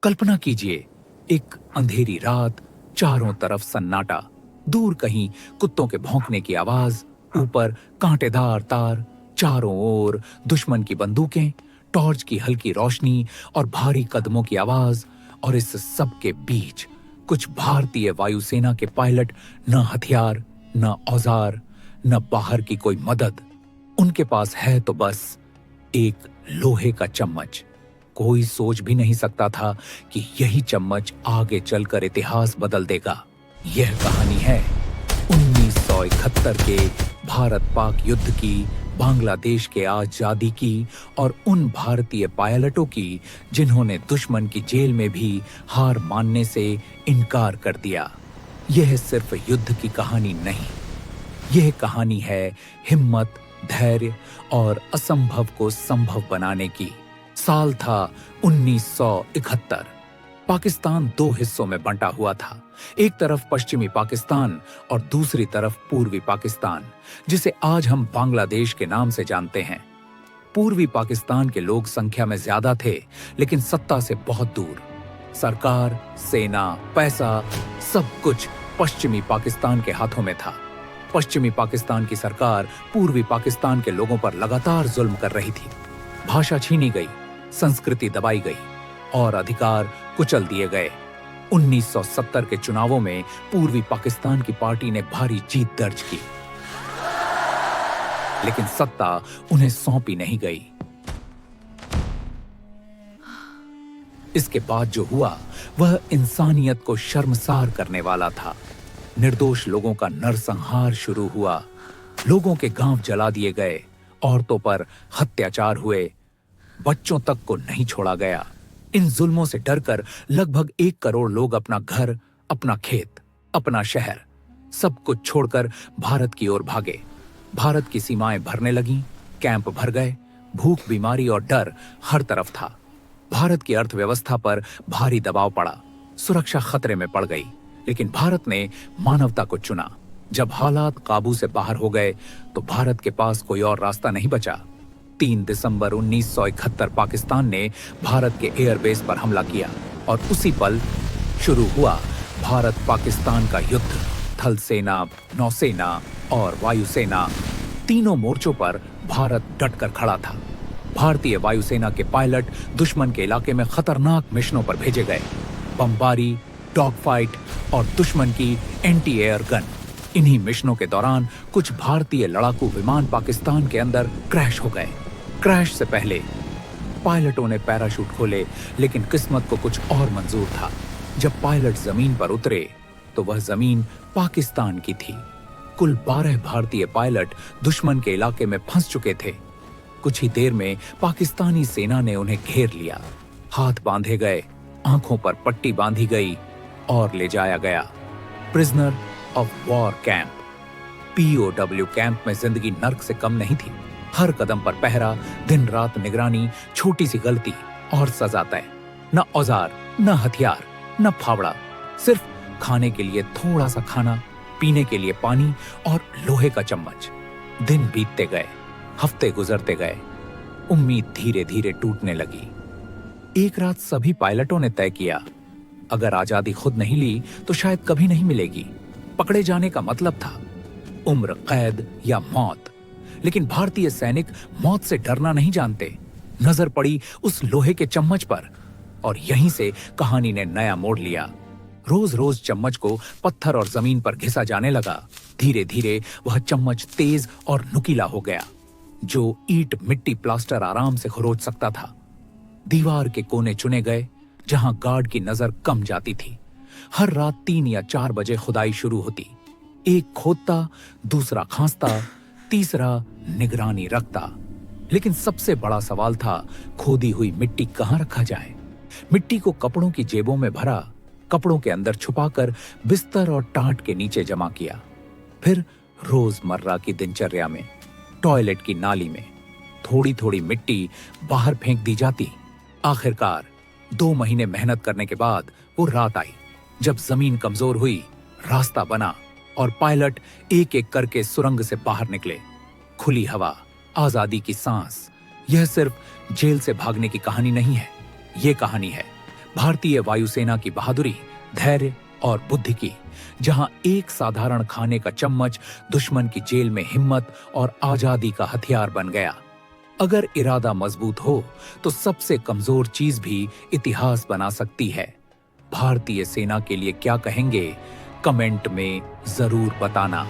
कल्पना कीजिए, एक अंधेरी रात, चारों तरफ सन्नाटा, दूर कहीं कुत्तों के भौंकने की आवाज, ऊपर कांटेदार तार, चारों ओर दुश्मन की बंदूकें, टॉर्च की हल्की रोशनी और भारी कदमों की आवाज। और इस सब के बीच कुछ भारतीय वायुसेना के पायलट, न हथियार, न औजार, न बाहर की कोई मदद। उनके पास है तो बस एक लोहे का चम्मच। कोई सोच भी नहीं सकता था कि यही चम्मच आगे चलकर इतिहास बदल देगा। यह कहानी है 1971 के भारत पाक युद्ध की, बांग्लादेश के आजादी की और उन भारतीय पायलटों की जिन्होंने दुश्मन की जेल में भी हार मानने से इनकार कर दिया। यह सिर्फ युद्ध की कहानी नहीं, यह कहानी है हिम्मत, धैर्य और असंभव को संभव बनाने की। साल था 1971। पाकिस्तान दो हिस्सों में बंटा हुआ था। एक तरफ पश्चिमी पाकिस्तान और दूसरी तरफ पूर्वी पाकिस्तान, जिसे आज हम बांग्लादेश के नाम से जानते हैं। पूर्वी पाकिस्तान के लोग संख्या में ज्यादा थे, लेकिन सत्ता से बहुत दूर। सरकार, सेना, पैसा, सब कुछ पश्चिमी पाकिस्तान के हाथों में था। पश्चिमी पाकिस्तान की सरकार पूर्वी पाकिस्तान के लोगों पर लगातार जुल्म कर रही थी। भाषा छीनी गई, संस्कृति दबाई गई और अधिकार कुचल दिए गए। 1970 के चुनावों में पूर्वी पाकिस्तान की पार्टी ने भारी जीत दर्ज की, लेकिन सत्ता उन्हें सौंपी नहीं गई। इसके बाद जो हुआ वह इंसानियत को शर्मसार करने वाला था। निर्दोष लोगों का नरसंहार शुरू हुआ। लोगों के गांव जला दिए गए, औरतों पर अत्याचार हुए, बच्चों तक को नहीं छोड़ा गया। इन जुल्मों से डरकर लगभग 1 करोड़ लोग अपना घर, अपना खेत, अपना शहर, सब कुछ छोड़कर भारत की ओर भागे। भारत की सीमाएं भरने लगीं, कैंप भर गए, भूख, बीमारी और डर हर तरफ था। भारत की अर्थव्यवस्था पर भारी दबाव पड़ा, सुरक्षा खतरे में पड़ गई। लेकिन भारत ने मानवता को चुना। जब हालात काबू से बाहर हो गए तो भारत के पास कोई और रास्ता नहीं बचा। 3 दिसंबर 1971 पाकिस्तान ने भारत के एयरबेस पर हमला किया और उसी पल शुरू हुआ भारत पाकिस्तान का युद्ध। थल सेना, नौसेना और वायुसेना, तीनों मोर्चों पर भारत डटकर खड़ा था। भारतीय वायुसेना के पायलट दुश्मन के इलाके में खतरनाक मिशनों पर भेजे गए। बमबारी, डॉग फाइट और दुश्मन की एंटी एयर गन। इन्हीं मिशनों के दौरान कुछ भारतीय लड़ाकू विमान पाकिस्तान के अंदर क्रैश हो गए। क्रैश से पहले पायलटों ने पैराशूट खोले, लेकिन किस्मत को कुछ और मंजूर था। जब पायलट जमीन पर उतरे तो वह जमीन पाकिस्तान की थी। कुल 12 भारतीय पायलट दुश्मन के इलाके में फंस चुके थे। कुछ ही देर में पाकिस्तानी सेना ने उन्हें घेर लिया। हाथ बांधे गए, आंखों पर पट्टी बांधी गई और ले जाया गया prisoner of war camp. POW camp में जिंदगी नर्क से कम नहीं थी। हर कदम पर पहरा, दिन रात निगरानी, छोटी सी गलती और सजा तय। न औजार, न हथियार, न फावड़ा, सिर्फ खाने के लिए थोड़ा सा खाना, पीने के लिए पानी और लोहे का चम्मच। दिन बीतते गए, हफ्ते गुजरते गए, उम्मीद धीरे धीरे टूटने लगी। एक रात सभी पायलटों ने तय किया, अगर आजादी खुद नहीं ली तो शायद कभी नहीं मिलेगी। पकड़े जाने का मतलब था उम्र कैद या मौत। लेकिन भारतीय सैनिक मौत से डरना नहीं जानते। नजर पड़ी उस लोहे के चम्मच पर और यहीं से कहानी ने नया मोड़ लिया। रोज रोज चम्मच को पत्थर और जमीन पर घिसा जाने लगा। धीरे धीरे वह चम्मच तेज और नुकीला हो गया, जो ईंट, मिट्टी, प्लास्टर आराम से खरोच सकता था। दीवार के कोने चुने गए जहां गार्ड की नजर कम जाती थी। हर रात 3 या 4 बजे खुदाई शुरू होती। एक खोदता, दूसरा खांसता, तीसरा निगरानी रखता। लेकिन सबसे बड़ा सवाल था, खोदी हुई मिट्टी कहां रखा जाए। मिट्टी को कपड़ों की जेबों में भरा, कपड़ों के अंदर छुपाकर बिस्तर और टाट के नीचे जमा किया। फिर रोजमर्रा की दिनचर्या में, टॉयलेट की नाली में थोड़ी थोड़ी मिट्टी बाहर फेंक दी जाती। आखिरकार 2 महीने मेहनत करने के बाद वो रात आई जब जमीन कमजोर हुई, रास्ता बना और पायलट एक एक करके सुरंग से बाहर निकले। खुली हवा, आजादी की सांस। यह सिर्फ जेल से भागने की कहानी नहीं है, यह कहानी है भारतीय वायुसेना की बहादुरी, धैर्य और बुद्धि की, जहां एक साधारण खाने का चम्मच दुश्मन की जेल में हिम्मत और आजादी का हथियार बन गया। अगर इरादा मजबूत हो तो सबसे कमजोर चीज भी इतिहास बना सकती है। भारतीय सेना के लिए क्या कहेंगे, कमेंट में जरूर बताना।